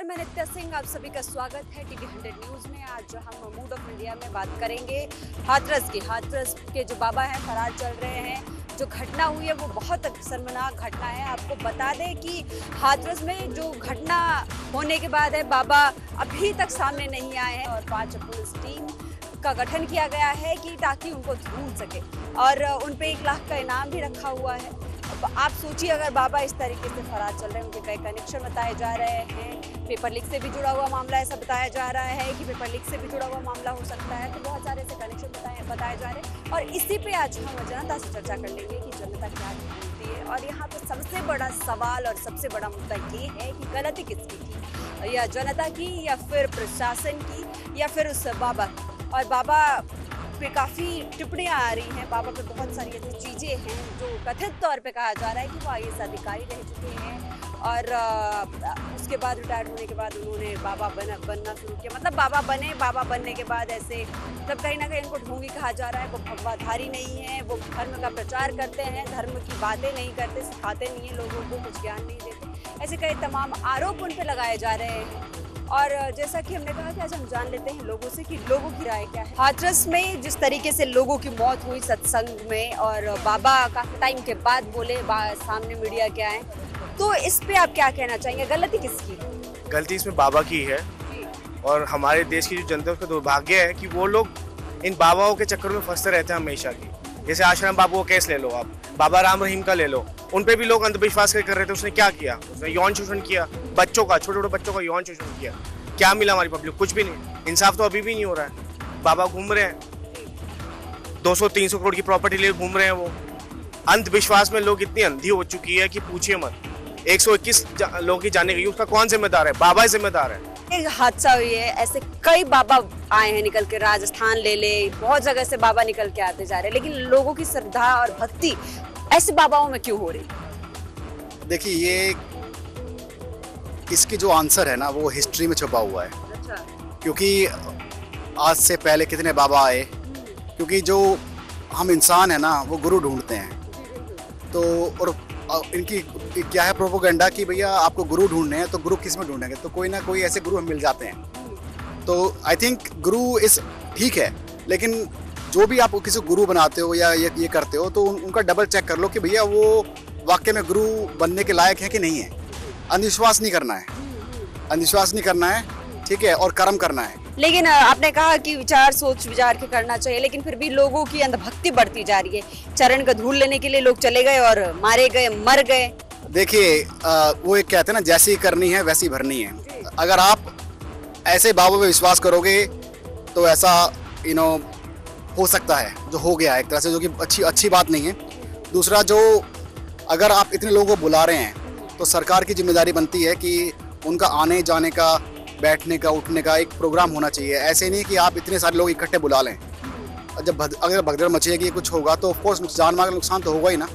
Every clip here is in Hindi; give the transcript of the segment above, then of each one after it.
मैं नित्या सिंह, आप सभी का स्वागत है टीवी 100 न्यूज में। आज हम मूड ऑफ इंडिया में बात करेंगे हाथरस की। हाथरस के जो बाबा हैं फरार चल रहे हैं। जो घटना हुई है वो बहुत शर्मनाक घटना है। आपको बता दें कि हाथरस में जो घटना होने के बाद है बाबा अभी तक सामने नहीं आए हैं और 5 पुलिस टीम का गठन किया गया है कि ताकि उनको ढूंढ सके और उन पे 1 लाख का इनाम भी रखा हुआ है। अब आप सोचिए, अगर बाबा इस तरीके से फरार चल रहे हैं, उनके कई कनेक्शन बताए जा रहे हैं, पेपर लीक से भी जुड़ा हुआ मामला ऐसा बताया जा रहा है कि पेपर लीक से भी जुड़ा हुआ मामला हो सकता है। तो बहुत सारे ऐसे कनेक्शन बताए जा रहे हैं और इसी पे आज हम जनता से चर्चा कर लेंगे कि जनता क्या ढूंढती है। और यहाँ पे सबसे बड़ा सवाल और सबसे बड़ा मुद्दा ये है कि गलती किसकी की, या जनता की या फिर प्रशासन की या फिर उस बाबा की। और बाबा पे काफ़ी टिप्पणियाँ आ रही हैं। बाबा पे बहुत सारी ऐसी चीज़ें हैं जो कथित तौर पे कहा जा रहा है कि वो IAS अधिकारी रह चुके हैं और उसके बाद रिटायर्ड होने के बाद उन्होंने बाबा बनना शुरू किया। मतलब बाबा बनने के बाद ऐसे मतलब कहीं ना कहीं उनको ढोंगी कहा जा रहा है। वो भगवाधारी नहीं है, वो धर्म का प्रचार करते हैं, धर्म की बातें नहीं करते, सिखाते नहीं हैं लोगों को, कुछ ज्ञान नहीं देते। ऐसे कई तमाम आरोप उन पर लगाए जा रहे हैं। और जैसा कि हमने कहा कि आज हम जान लेते हैं लोगों से कि लोगों की राय क्या है। हाथरस में जिस तरीके से लोगों की मौत हुई सत्संग में और बाबा काफी टाइम के बाद बोले, सामने मीडिया के आए, तो इस पे आप क्या कहना चाहेंगे? गलती किसकी? गलती इसमें बाबा की है और हमारे देश की जो जनता उसका दुर्भाग्य है कि वो लोग इन बाबाओं के चक्कर में फंसते रहते हैं हमेशा की। जैसे आश्रम बाबू का केस ले लो, आप बाबा राम रहीम का ले लो, उन पे भी लोग अंधविश्वास कर रहे थे। उसने क्या किया? उसने यौन शोषण किया बच्चों का, छोटे छोटे बच्चों का यौन शोषण किया। क्या मिला हमारी पब्लिक? कुछ भी नहीं। इंसाफ तो अभी भी नहीं हो रहा है। बाबा घूम रहे हैं 200-300 करोड़ की प्रॉपर्टी लिए घूम रहे हैं। वो अंधविश्वास में लोग इतनी अंधी हो चुकी है कि पूछिए मत। 121 लोगों की जाने गई, उसका कौन जिम्मेदार है? बाबा ही जिम्मेदार है। एक हादसा हुई है, ऐसे कई बाबा आए हैं निकल के, राजस्थान ले ले, बहुत जगह से बाबा निकल के आते जा रहे हैं, लेकिन लोगों की श्रद्धा और भक्ति ऐसे बाबाओं में क्यों हो रही? देखिए, ये इसकी जो आंसर है ना वो हिस्ट्री में छुपा हुआ है। अच्छा। क्योंकि आज से पहले कितने बाबा आए, क्योंकि जो हम इंसान है ना वो गुरु ढूंढते हैं। तो और इनकी क्या है प्रोपोगंडा कि भैया आपको गुरु ढूंढने हैं, तो गुरु किस में ढूंढेंगे? तो कोई ना कोई ऐसे गुरु हम मिल जाते हैं। तो आई थिंक गुरु इस ठीक है, लेकिन जो भी आप किसी गुरु बनाते हो या ये करते हो तो उनका डबल चेक कर लो कि भैया वो वाकई में गुरु बनने के लायक है कि नहीं है। अंधविश्वास नहीं करना है, अंधविश्वास नहीं करना है, ठीक है, और कर्म करना है। लेकिन आपने कहा कि विचार सोच विचार के करना चाहिए, लेकिन फिर भी लोगों की अंधभक्ति बढ़ती जा रही है। चरण का धूल लेने के लिए लोग चले गए और मारे गए, मर गए। देखिए, वो एक कहते हैं ना, जैसी करनी है वैसी भरनी है। अगर आप ऐसे बाबों पे विश्वास करोगे तो ऐसा हो सकता है जो हो गया है एक तरह से, जो कि अच्छी बात नहीं है। दूसरा, जो अगर आप इतने लोगों को बुला रहे हैं तो सरकार की जिम्मेदारी बनती है कि उनका आने जाने का, बैठने का, उठने का एक प्रोग्राम होना चाहिए। ऐसे नहीं कि आप इतने सारे लोग इकट्ठे बुला लें। जब अगर भगदड़ मचेगी, कुछ होगा तो ऑफकोर्स जान माल का नुकसान तो होगा ही ना।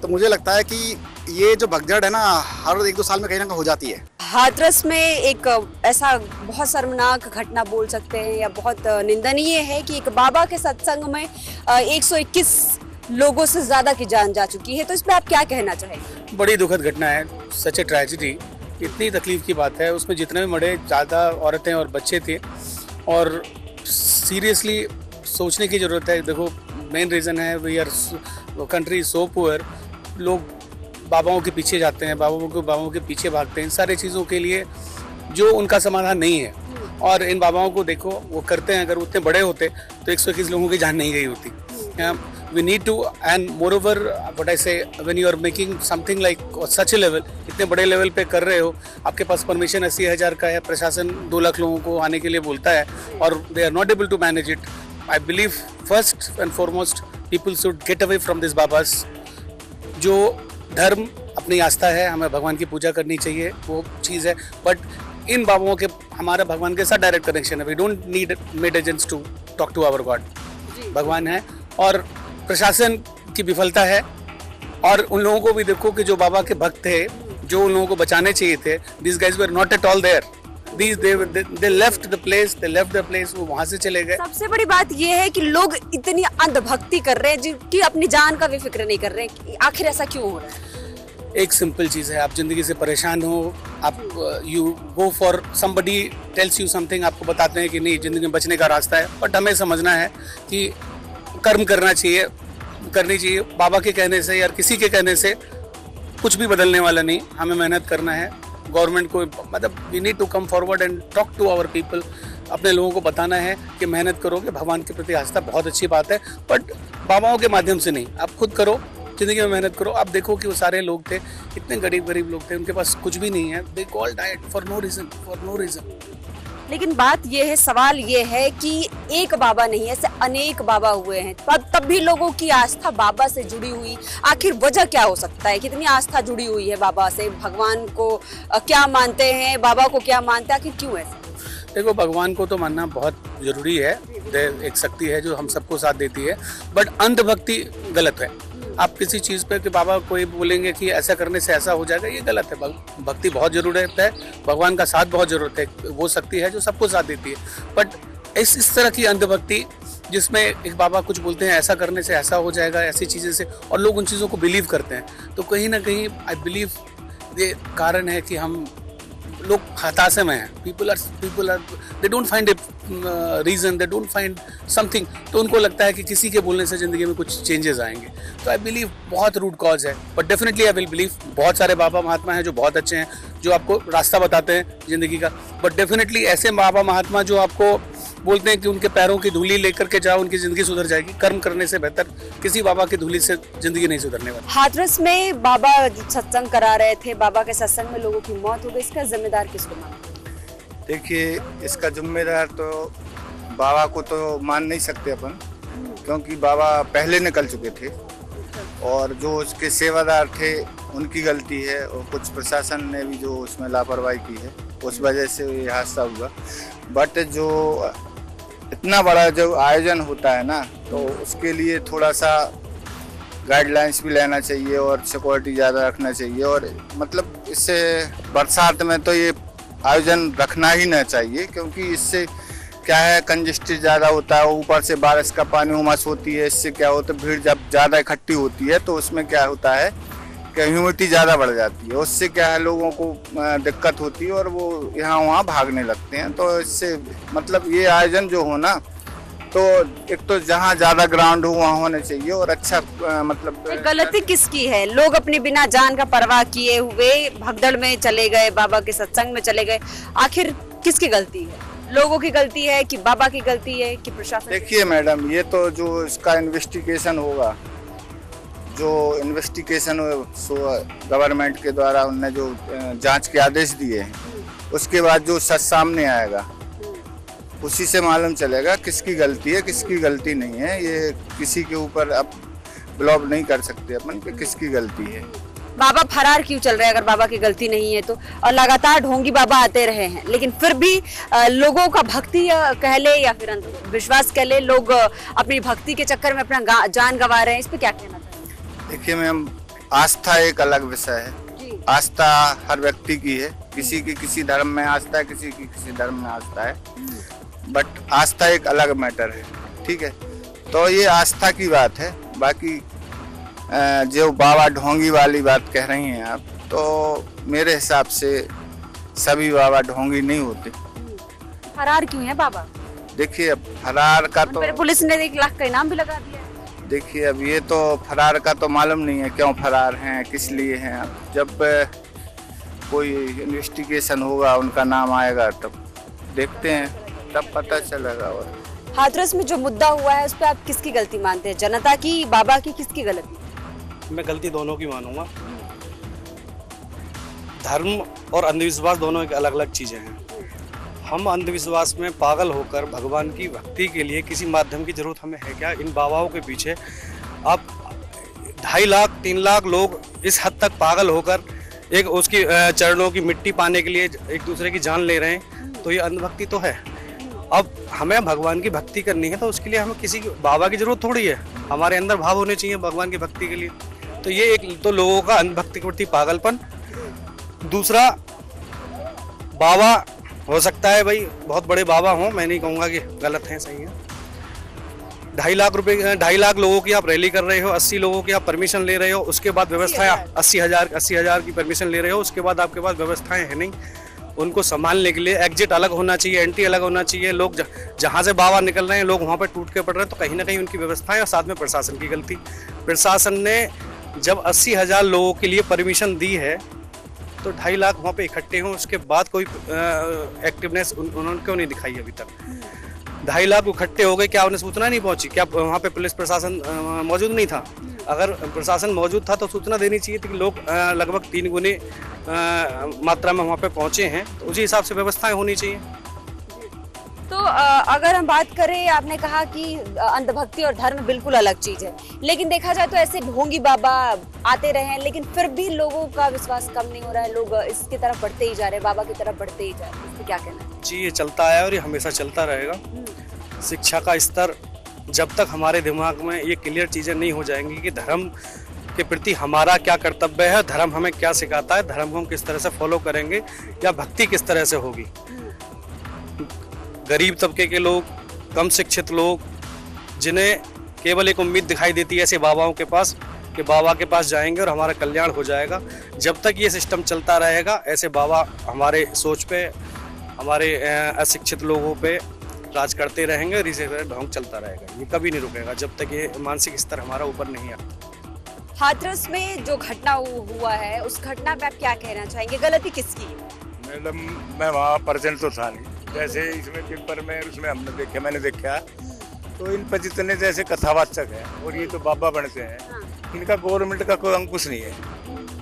तो मुझे लगता है कि ये जो भगदड़ है ना हर 1-2 साल में कहीं ना कहीं हो जाती है। हाथरस में एक ऐसा बहुत शर्मनाक घटना बोल सकते हैं या बहुत निंदनीय है कि एक बाबा के सत्संग में 121 लोगों से ज्यादा की जान जा चुकी है। तो इसमें आप क्या कहना चाहेंगे? बड़ी दुखद घटना है, सच ए ट्रेजेडी। इतनी तकलीफ की बात है। उसमें जितने भी मरे, ज़्यादा औरतें और बच्चे थे और सीरियसली सोचने की ज़रूरत है। देखो, मेन रीज़न है we are country so poor. लोग बाबाओं के पीछे जाते हैं, बाबाओं के पीछे भागते हैं इन सारी चीज़ों के लिए जो उनका समाधान नहीं है। और इन बाबाओं को देखो, वो करते हैं। अगर उतने बड़े होते तो 121 लोगों की जान नहीं गई होती। We need to, and moreover, what I say, when you are making something like such a level, इतने बड़े लेवल पे कर रहे हो, आपके पास परमिशन 80,000 का है, प्रशासन 2 लाख लोगों को आने के लिए बोलता है और they are not able to manage it. I believe first and foremost people should get away from these babas. जो धर्म अपनी आस्था है, हमें भगवान की पूजा करनी चाहिए, वो चीज़ है। बट इन बाबाओं के हमारा भगवान के साथ डायरेक्ट कनेक्शन है। We don't need made agents to talk to our God. भगवान है और प्रशासन की विफलता है। और उन लोगों को भी देखो कि जो बाबा के भक्त थे, जो उन लोगों को बचाने चाहिए थे, these guys were not at all there. They left the place, वो वहाँ से चले गए। सबसे बड़ी बात ये है कि लोग इतनी अंधभक्ति कर रहे हैं जिनकी अपनी जान का भी फिक्र नहीं कर रहे हैं। आखिर ऐसा क्यों हो रहा है? एक सिंपल चीज़ है, आप ज़िंदगी से परेशान हो, आप you go for somebody tells you something, आपको बताते हैं कि नहीं ज़िंदगी में बचने का रास्ता है, बट हमें समझना है कि कर्म करनी चाहिए। बाबा के कहने से या किसी के कहने से कुछ भी बदलने वाला नहीं, हमें मेहनत करना है। गवर्नमेंट को मतलब we need to come forward and talk to our people, अपने लोगों को बताना है कि मेहनत करोगे, भगवान के प्रति आस्था बहुत अच्छी बात है, बट बाबाओं के माध्यम से नहीं, आप खुद करो, जिंदगी में मेहनत करो। आप देखो कि वो सारे लोग थे, इतने गरीब लोग थे, उनके पास कुछ भी नहीं है, they all died for no reason. लेकिन बात ये है, सवाल ये है कि एक बाबा नहीं, ऐसे अनेक बाबा हुए हैं, तब भी लोगों की आस्था बाबा से जुड़ी हुई, आखिर वजह क्या हो सकता है? कितनी आस्था जुड़ी हुई है बाबा से? भगवान को क्या मानते हैं, बाबा को क्या मानते हैं, आखिर क्यों ऐसा? देखो, भगवान को तो मानना बहुत जरूरी है, एक शक्ति है जो हम सबको साथ देती है, बट अंधभक्ति गलत है। आप किसी चीज़ पे कि बाबा कोई बोलेंगे कि ऐसा करने से ऐसा हो जाएगा, ये गलत है। भक्ति बहुत ज़रूरत है, भगवान का साथ बहुत ज़रूरत है, वो शक्ति है जो सबको साथ देती है। बट इस तरह की अंधभक्ति जिसमें एक बाबा कुछ बोलते हैं ऐसा करने से ऐसा हो जाएगा, ऐसी चीज़ें से, और लोग उन चीज़ों को बिलीव करते हैं, तो कहीं ना कहीं आई बिलीव ये कारण है कि हम लोग हताशे में हैं। People are they don't find a reason, they don't find something, तो उनको लगता है कि किसी के बोलने से ज़िंदगी में कुछ चेंजेस आएंगे। तो आई बिलीव बहुत रूट कॉज है, but definitely I will believe बहुत सारे बाबा महात्मा हैं जो बहुत अच्छे हैं, जो आपको रास्ता बताते हैं ज़िंदगी का, बट डेफिनेटली ऐसे बाबा महात्मा जो आपको बोलते हैं कि उनके पैरों की धूली लेकर के जाओ, उनकी ज़िंदगी सुधर जाएगी, कर्म करने से बेहतर किसी बाबा की धूली से ज़िंदगी नहीं सुधरने वाली। हाथरस में बाबा सत्संग करा रहे थे, बाबा के सत्संग में लोगों की मौत हो गई, इसका जिम्मेदार किसको मानते हैं? देखिए, इसका जिम्मेदार तो बाबा को तो मान नहीं सकते अपन, क्योंकि बाबा पहले निकल चुके थे और जो उसके सेवादार थे उनकी गलती है, और कुछ प्रशासन ने भी जो उसमें लापरवाही की है, उस वजह से ये हादसा हुआ। बट जो इतना बड़ा जो आयोजन होता है ना, तो उसके लिए थोड़ा सा गाइडलाइंस भी लेना चाहिए और सिक्योरिटी ज़्यादा रखना चाहिए, और मतलब इससे बरसात में तो ये आयोजन रखना ही ना चाहिए, क्योंकि इससे क्या है, कंजेस्टेड ज़्यादा होता है, ऊपर से बारिश का पानी उमस होती है, इससे क्या होता है, भीड़ जब ज़्यादा इकट्ठी होती है तो उसमें क्या होता है कि ह्यूमिडिटी ज़्यादा बढ़ जाती है, उससे क्या है लोगों को दिक्कत होती है और वो यहाँ वहाँ भागने लगते हैं। तो इससे मतलब ये आयोजन जो हो ना, तो एक तो जहाँ ज़्यादा ग्राउंड हो वहाँ होने चाहिए, और अच्छा मतलब गलती किसकी है? लोग अपनी बिना जान का परवाह किए हुए भगदड़ में चले गए, बाबा के सत्संग में चले गए, आखिर किसकी गलती है? लोगों की गलती है कि बाबा की गलती है कि प्रशासन? देखिए मैडम, ये तो जो इसका इन्वेस्टिगेशन होगा, जो इन्वेस्टिगेशन गवर्नमेंट के द्वारा उनने जो जांच के आदेश दिए हैं, उसके बाद जो सच सामने आएगा उसी से मालूम चलेगा किसकी गलती है किसकी गलती नहीं है। ये किसी के ऊपर अब ब्लॉब नहीं कर सकते अपन कि किसकी गलती है। बाबा फरार क्यों चल रहे हैं अगर बाबा की गलती नहीं है तो? और लगातार ढोंगी बाबा आते रहे हैं, लेकिन फिर भी लोगों का भक्ति कह ले या फिर विश्वास कह ले, लोग अपनी भक्ति के चक्कर में अपना जान गंवा रहे हैं, इस पे क्या कहना चाहिए? देखिए मैम, आस्था एक अलग विषय है। आस्था हर व्यक्ति की है, किसी की किसी धर्म में आस्था है, किसी की किसी धर्म में आस्था है, बट आस्था एक अलग मैटर है, ठीक है। तो ये आस्था की बात है। बाकी जो बाबा ढोंगी वाली बात कह रही हैं आप, तो मेरे हिसाब से सभी बाबा ढोंगी नहीं होते। फरार क्यों है बाबा? देखिए, अब फरार का तो पुलिस ने 1 लाख का इनाम भी लगा दिया है। देखिए, अब ये तो फरार का तो मालूम नहीं है क्यों फरार हैं, किस लिए हैं। अब जब कोई इन्वेस्टिगेशन होगा, उनका नाम आएगा, तब देखते हैं, तब पता चलेगा। और हाथरस में जो मुद्दा हुआ है उस पर आप किसकी गलती मानते हैं? जनता की, बाबा की, किसकी गलती? मैं गलती दोनों की मानूंगा। धर्म और अंधविश्वास दोनों एक अलग अलग चीज़ें हैं। हम अंधविश्वास में पागल होकर भगवान की भक्ति के लिए किसी माध्यम की जरूरत हमें है क्या? इन बाबाओं के पीछे अब 2.5 लाख 3 लाख लोग इस हद तक पागल होकर एक उसकी चरणों की मिट्टी पाने के लिए एक दूसरे की जान ले रहे हैं, तो ये अंधभक्ति तो है। अब हमें भगवान की भक्ति करनी है, तो उसके लिए हमें किसी बाबा की जरूरत थोड़ी है, हमारे अंदर भाव होने चाहिए भगवान की भक्ति के लिए। तो ये एक तो लोगों का अंधभक्ति के प्रति पागलपन। दूसरा, बाबा हो सकता है भाई बहुत बड़े बाबा हों, मैं नहीं कहूँगा कि गलत हैं, सही है। 2.5 लाख लोगों की आप रैली कर रहे हो, 80 लोगों की आप परमिशन ले रहे हो, उसके बाद व्यवस्थाएं 80,000 की परमिशन ले रहे हो, उसके बाद आपके पास व्यवस्थाएं है नहीं। उनको संभालने के लिए एग्जिट अलग होना चाहिए, एंट्री अलग होना चाहिए। लोग जहाँ से बाबा निकल रहे हैं, लोग वहाँ पर टूट के पड़ रहे हैं, तो कहीं ना कहीं उनकी व्यवस्थाएं और साथ में प्रशासन की गलती। प्रशासन ने जब 80,000 लोगों के लिए परमिशन दी है तो 2.5 लाख वहाँ पे इकट्ठे हों, उसके बाद कोई एक्टिवनेस उन्होंने क्यों नहीं दिखाई अभी तक? 2.5 लाख इकट्ठे हो गए, क्या उन्हें सूचना नहीं पहुंची? क्या वहाँ पे पुलिस प्रशासन मौजूद नहीं था? अगर प्रशासन मौजूद था तो सूचना देनी चाहिए थी कि लोग लगभग 3 गुने मात्रा में वहाँ पे पहुंचे हैं, तो उसी हिसाब से व्यवस्थाएं होनी चाहिए। तो अगर हम बात करें, आपने कहा कि अंधभक्ति और धर्म बिल्कुल अलग चीज है, लेकिन देखा जाए तो ऐसे ढोंगी बाबा आते रहे हैं, लेकिन फिर भी लोगों का विश्वास कम नहीं हो रहा है, लोग इसकी तरफ बढ़ते ही जा रहे हैं, बाबा की तरफ बढ़ते ही जा रहे हैं। इसको क्या कहना है? जी, ये चलता है और ये हमेशा चलता रहेगा। शिक्षा का स्तर जब तक हमारे दिमाग में ये क्लियर चीज़ें नहीं हो जाएंगी कि धर्म के प्रति हमारा क्या कर्तव्य है, धर्म हमें क्या सिखाता है, धर्म को हम किस तरह से फॉलो करेंगे या भक्ति किस तरह से होगी। गरीब तबके के लोग, कम शिक्षित लोग, जिन्हें केवल एक उम्मीद दिखाई देती है ऐसे बाबाओं के पास कि बाबा के पास जाएंगे और हमारा कल्याण हो जाएगा, जब तक ये सिस्टम चलता रहेगा ऐसे बाबा हमारे सोच पे, हमारे अशिक्षित लोगों पे राज करते रहेंगे और इसी तरह ढोंग चलता रहेगा। ये कभी नहीं रुकेगा जब तक ये मानसिक स्तर हमारा ऊपर नहीं आता। हाथरस में जो घटना हुआ है, उस घटना पे आप क्या कहना चाहेंगे? गलती किसकी है? मैडम, मैं वहाँ प्रेजेंट तो था नहीं, जैसे इसमें पेपर में उसमें मैंने देखा तो इन पर जितने जैसे कथावाचक है और ये तो बाबा बनते हैं, इनका गवर्नमेंट का कोई अंकुश नहीं है,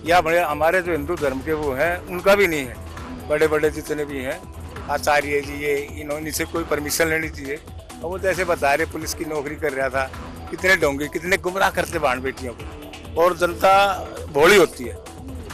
या बड़े हमारे जो हिंदू धर्म के वो हैं उनका भी नहीं है। बड़े बड़े जितने भी हैं आचार्य जी, ये इन्होंने से कोई परमिशन लेनी चाहिए। और वो जैसे बता रहे पुलिस की नौकरी कर रहा था, कितने ढोंगी, कितने गुमराह करते बाण बेटियों को, और जनता भोली होती है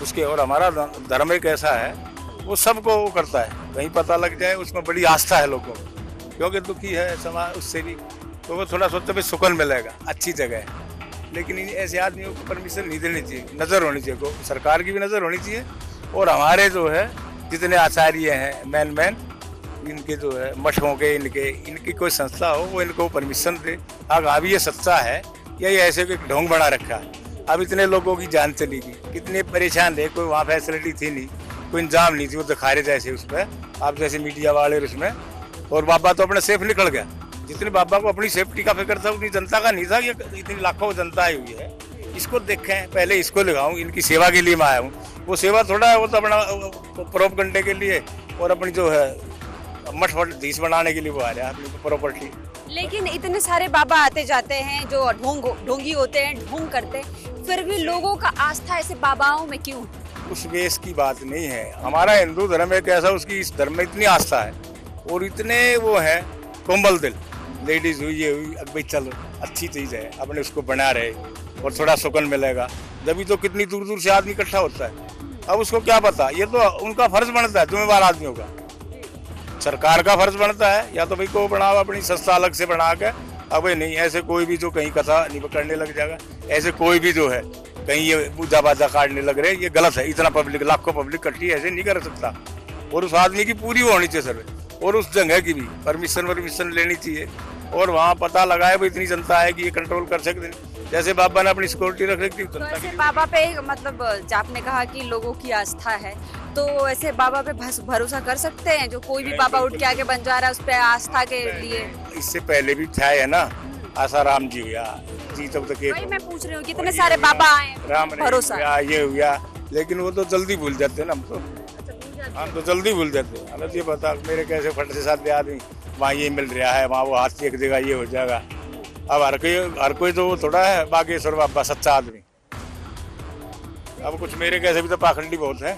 उसके। और हमारा धर्म एक ऐसा है वो सबको वो करता है, कहीं पता लग जाए उसमें बड़ी आस्था है लोगों को, क्योंकि दुखी है समाज उससे भी, तो वो थोड़ा सोचते भाई सुकून मिलेगा, अच्छी जगह है। लेकिन इन ऐसे आदमियों को परमिशन नहीं देनी चाहिए, नज़र होनी चाहिए, सरकार की भी नज़र होनी चाहिए। और हमारे जो है जितने आचार्य हैं मैन इनके जो है मठों के, इनकी कोई संस्था हो वो इनको परमिशन दे। अभी ये सच्चा है या ये ऐसे कोई ढोंग बना रखा है? अब इतने लोगों की जान चली गई, कितने परेशान थे, कोई वहाँ फैसिलिटी थी नहीं, कोई इंतजाम नहीं थी, वो दिखा रहे जैसे उस पर आप जैसे मीडिया वाले उसमें। और बाबा तो अपने सेफ निकल गया, जितने बाबा को अपनी सेफ्टी का फिक्र था उतनी जनता का नहीं था। ये इतनी लाखों जनता आई हुई है, इसको देखें, पहले इसको लगाऊं, इनकी सेवा के लिए मैं आया हूँ। वो सेवा थोड़ा है, वो तो अपना प्रोपगंडे के लिए और अपनी जो है मठ धीस बनाने के लिए वो आ रहा है अपनी प्रॉपर्टी। लेकिन इतने सारे बाबा आते जाते हैं जो ढोंगी होते हैं, ढोंग करते हैं, फिर भी लोगों का आस्था ऐसे बाबाओं में क्यों? उस वेश की बात नहीं है। हमारा हिंदू धर्म एक ऐसा, उसकी इस धर्म में इतनी आस्था है और इतने वो है कोमल दिल, लेडीज हुई ये हुई, अब भाई चलो अच्छी चीज है, अपने उसको बना रहे और थोड़ा सुकून मिलेगा। जब तो कितनी दूर दूर से आदमी इकट्ठा होता है, अब उसको क्या पता, ये तो उनका फर्ज बनता है जिम्मेवार आदमियों का, सरकार का फर्ज बनता है, या तो भाई को बनाओ अपनी संस्था अलग से बना के। अब नहीं ऐसे कोई भी जो कहीं कथा नहीं करने लग जाएगा, ऐसे कोई भी जो है कहीं ये पूजा बाजा काटने लग रहे, ये गलत है। इतना पब्लिक, लाखों पब्लिक इकट्ठी ऐसे नहीं कर सकता। और उस आदमी की पूरी वो होनी चाहिए सर्वे, और उस जगह की भी परमिशन लेनी चाहिए। और वहाँ पता लगाए भाई इतनी जनता है कि ये कंट्रोल कर सकते हैं। जैसे बाबा ने अपनी सिक्योरिटी रख रखी तो ऐसे बाबा पे मतलब आपने कहा कि लोगों की आस्था है, तो ऐसे बाबा पे भरोसा कर सकते हैं? जो कोई भी बाबा उठ के आगे बन जा रहा है उस पे आस्था के लिए? इससे पहले भी था है ना, आसाराम जी हुआ जी, तब तक मैं पूछ रही हूँ कितने सारे बाबा आए, राम भरोसा ये हुआ, लेकिन वो तो जल्दी भूल जाते हैं ना। हम तो जल्दी भूल जाते हैं। हमें ये पता मेरे कैसे फट से साथ आदमी वहाँ ये मिल रहा है, वहाँ वो हाथ चेक देगा, ये हो जाएगा। अब हर कोई तो थोड़ा है बागेश्वर बाबा सच्चा आदमी। अब कुछ मेरे कैसे भी तो पाखंडी बहुत है।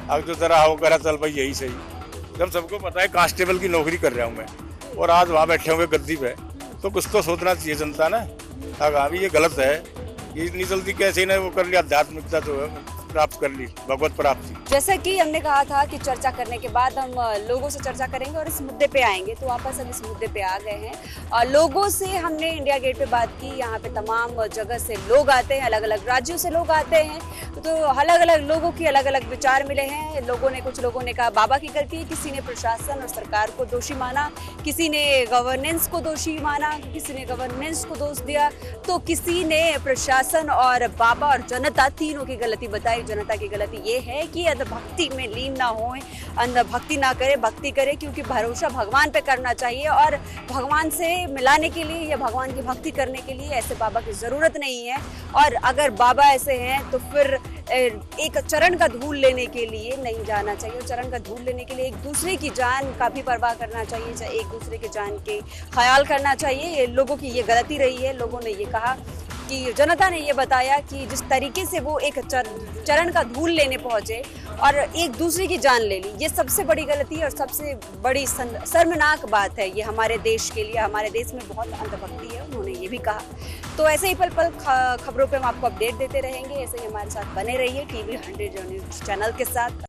अब जो तरह हो करा चल भाई यही सही, जब सबको पता है कांस्टेबल की नौकरी कर रहा हूँ मैं, और आज वहाँ बैठे होंगे गद्दी पे, तो कुछ तो सोचना चाहिए जनता ना। अभी ये गलत है, ये इतनी जल्दी कैसे ना वो कर लिया। आध्यात्मिकता जो है प्राप्त कर ली, भगवत प्राप्ति। जैसा कि हमने कहा था कि चर्चा करने के बाद हम लोगों से चर्चा करेंगे और इस मुद्दे पे आएंगे, तो वापस हम इस मुद्दे पे आ गए हैं। लोगों से हमने इंडिया गेट पे बात की, यहाँ पे तमाम जगह से लोग आते हैं, अलग अलग राज्यों से लोग आते हैं, तो अलग अलग लोगों की अलग अलग विचार मिले हैं। कुछ लोगों ने कहा बाबा की गलती है, किसी ने प्रशासन और सरकार को दोषी माना, किसी ने गवर्नेंस को दोषी माना, किसी ने गवर्नेंस को दोष दिया, तो किसी ने प्रशासन और बाबा और जनता तीनों की गलती बताई। जनता की गलती ये है कि अंधभक्ति में लीन ना हो, अंधभक्ति ना करे, भक्ति करे, क्योंकि भरोसा भगवान पे करना चाहिए और भगवान से मिलाने के लिए या भगवान की भक्ति करने के लिए ऐसे बाबा की जरूरत नहीं है। और अगर बाबा ऐसे हैं तो फिर एक चरण का धूल लेने के लिए नहीं जाना चाहिए। चरण का धूल लेने के लिए एक दूसरे की जान का भी परवाह करना चाहिए, एक दूसरे की जान के ख्याल करना चाहिए। लोगों की ये गलती रही है। लोगों ने ये कहा कि जनता ने ये बताया कि जिस तरीके से वो एक चरण का धूल लेने पहुंचे और एक दूसरे की जान ले ली, ये सबसे बड़ी गलती है और सबसे बड़ी शर्मनाक बात है ये हमारे देश के लिए। हमारे देश में बहुत अंधभक्ति है, उन्होंने ये भी कहा। तो ऐसे ही पल पल खबरों पे हम आपको अपडेट देते रहेंगे। ऐसे ही हमारे साथ बने रहिए टीवी 100 न्यूज़ चैनल के साथ।